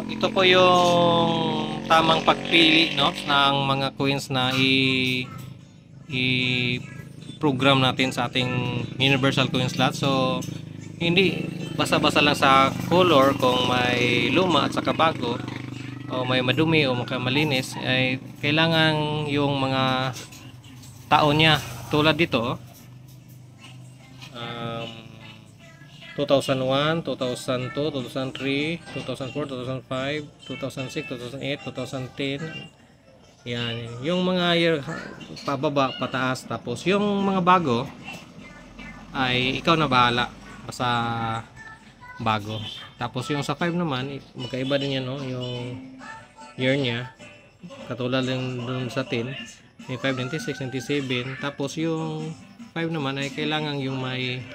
Ito po yung tamang pagpili, no, ng mga coins na i-program natin sa ating universal coin slot. So hindi basta-basta lang sa color kung may luma at saka bago o may madumi o malinis, ay kailangan yung mga taon niya. Tulad dito, 2001, 2002, 2003, 2004, 2005, 2006, 2008, 2010. Yan, yung mga year pababa, pataas. Tapos yung mga bago ay ikaw na bahala, basta bago. Tapos yung sa 5 naman, magkaiba din yan, no? Yung year niya, katulad din dun sa 10, may 5, 96, 97. Tapos yung 5 naman ay kailangan yung may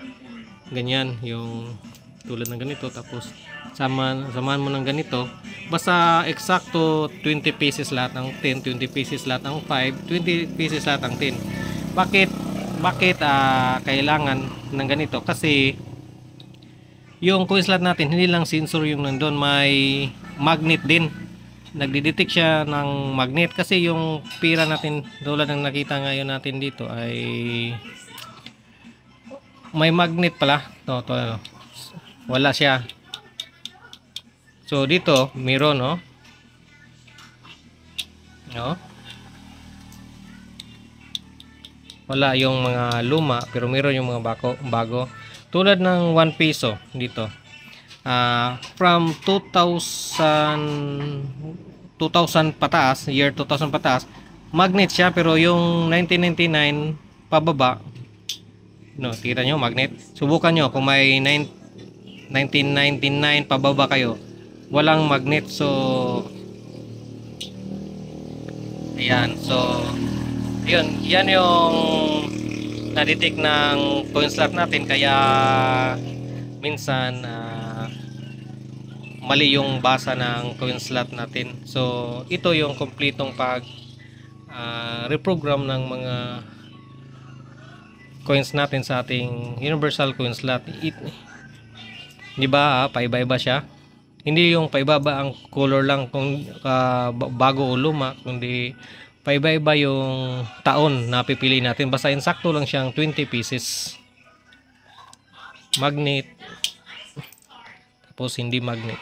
ganyan, yung tulad ng ganito. Tapos samahan mo ng ganito, basta eksakto 20 pieces lahat ng 10, 20 pieces lahat ng 5, 20 pieces lahat ng 10. Bakit kailangan ng ganito? Kasi yung coin slot natin, hindi lang sensor yung nandun, may magnet din. Nagdidetect siya ng magnet, kasi yung pira natin tulad ng nakita ngayon natin dito ay may magnet pala. To, wala siya. So dito meron, no? No? Wala yung mga luma, pero meron yung mga bago. Tulad ng 1 peso dito. From 2000 pataas, year 2000 pataas, magnet siya, pero yung 1999 pababa, no, tira nyo magnet. Subukan nyo kung may 1999 pababa kayo, walang magnet. So ayan, so yan yung naditik ng coin slot natin, kaya minsan mali yung basa ng coin slot natin. So ito yung kompletong pag reprogram ng mga coins natin sa ating universal coin slot. Di ba, paiba-iba siya. Hindi yung paiba-iba ang color lang kung bago o luma, kundi paiba-iba yung taon na pipili natin. Basta insakto lang siyang 20 pieces. Magnet, tapos hindi magnet.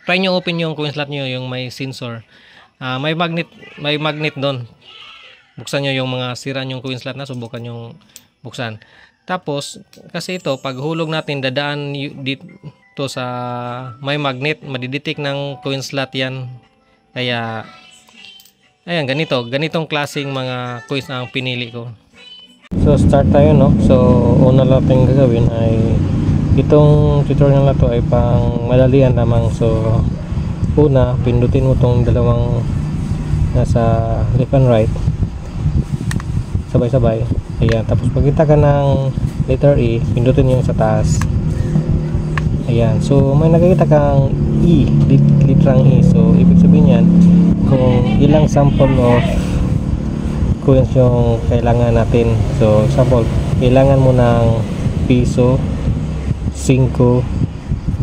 Try nyo open yung coin slot nyo, yung may sensor. May magnet doon. Buksan nyo yung mga sira nyong coin slot na, subukan yung buksan. Tapos kasi ito, pag hulog natin, dadaan dito sa may magnet, madidetect ng coin slot yan. Kaya ayan, ganitong klaseng mga coins ang pinili ko. So start tayo, no? So una natin gagawin ay itong tutorial na to ay pang madalian lamang. So una, pindutin mo tong dalawang nasa left and right, sabay-sabay. Ayan, tapos pagkita ka ng letter E, pindutin yung sa taas. Ayan, so may nakikita kang E, litrang E. So ibig sabihin yan kung ilang sample of coins yung kailangan natin. So example, kailangan mo ng piso, 5,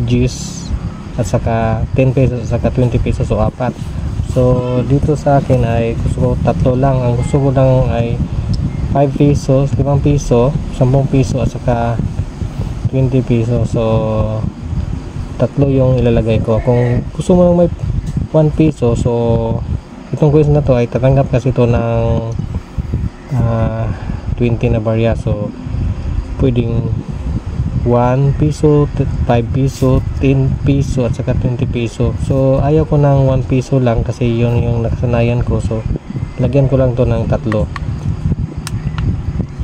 G's, at saka 10 pesos at saka 20 pesos, so 4. So dito sa akin ay gusto ko 3 lang. Ang gusto ko lang ay 5 pesos, 5 piso, 10 piso at saka 20 pesos. So 3 yung ilalagay ko. Kung gusto mo lang may 1 piso, so itong coins na to ay tatanggap kasi ito ng 20 na barya. So pwedeng 1 piso, 5 piso, 10 piso at saka 20 piso. So ayaw ko ng 1 piso lang kasi yun yung nakasanayan ko. So lagyan ko lang to ng 3.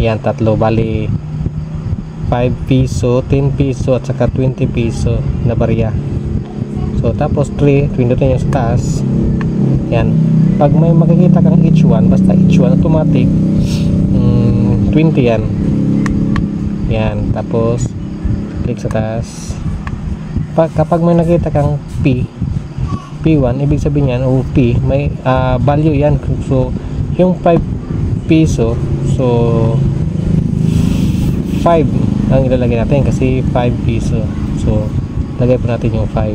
Yan, 3, bali 5 piso, 10 piso at saka 20 piso na barya. So tapos 3, pindutin yung sa taas. Yan, pag may makikita kang each one, basta each one automatic 20 yan. Yan, tapos click sa taas. Kapag may nakita kang P1, ibig sabihin yan, o P, may value yan. So yung 5 piso, so 5 ang ilalagay natin kasi 5 piso. So lagay po natin yung 5.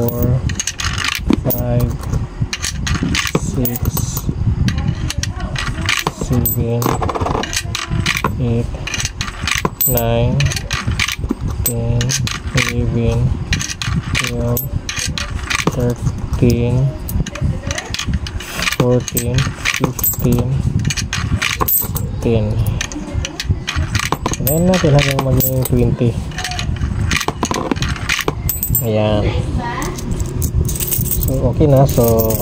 5, 6, 7, 8, 9, 10, 11, 12, 13, 14, 15, 10. Ayan natin hanggang maging 20. Ayan. So, okay na. So,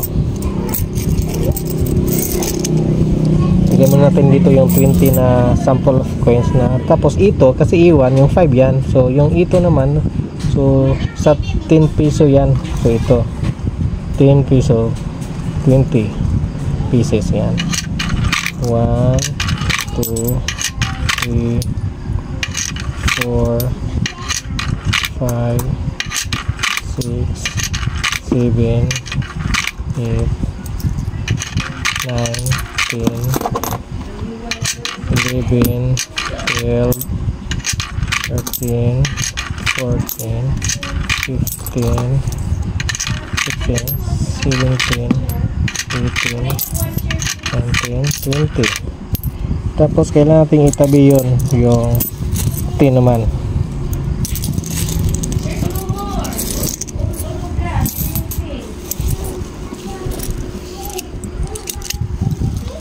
bigyan mo natin dito yung 20 na sample of coins na. Tapos ito, kasi iwan, yung 5 yan. So, yung ito naman, so, sa 10 peso yan. So, ito. 10 peso, 20 pieces yan. 1, 2, 3, 4, 5, 6, 7, 8, 9, 10, 11, 12, 13, 14, 15, 16, 17, 18, 19, 20. Tapos kailangan natin itabi yun, yung 10 naman.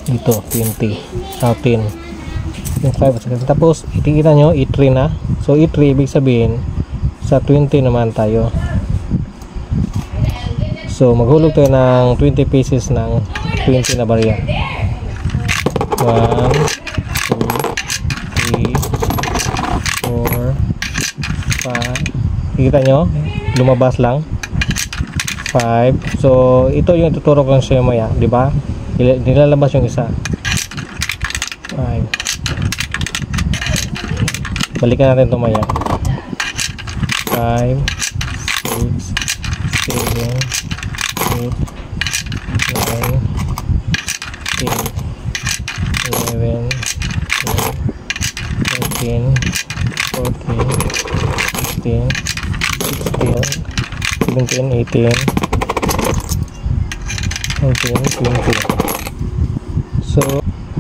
Ito 20 10 yung 5. Tapos itikita nyo E3 na. So E3 ibig sabihin sa 20 naman tayo. So maghulog tayo ng 20 pieces ng 20 na barya. 1, 2, 3, 4, 5. Kikita nyo lumabas lang 5. So ito yung tuturo ko sa maya, di ba? Nilalabas yung isa. 5. Balikan natin ito maya. 5, 6, 7, 8, 9, 10, 11, 12, 13, 15, 16, 17, 18, 19, 20. So,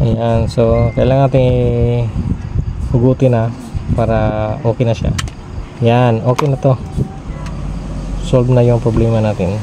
ayan. So, kailangan natin hugutin na para okay na siya. Yan, okay na to. Solve na yung problema natin.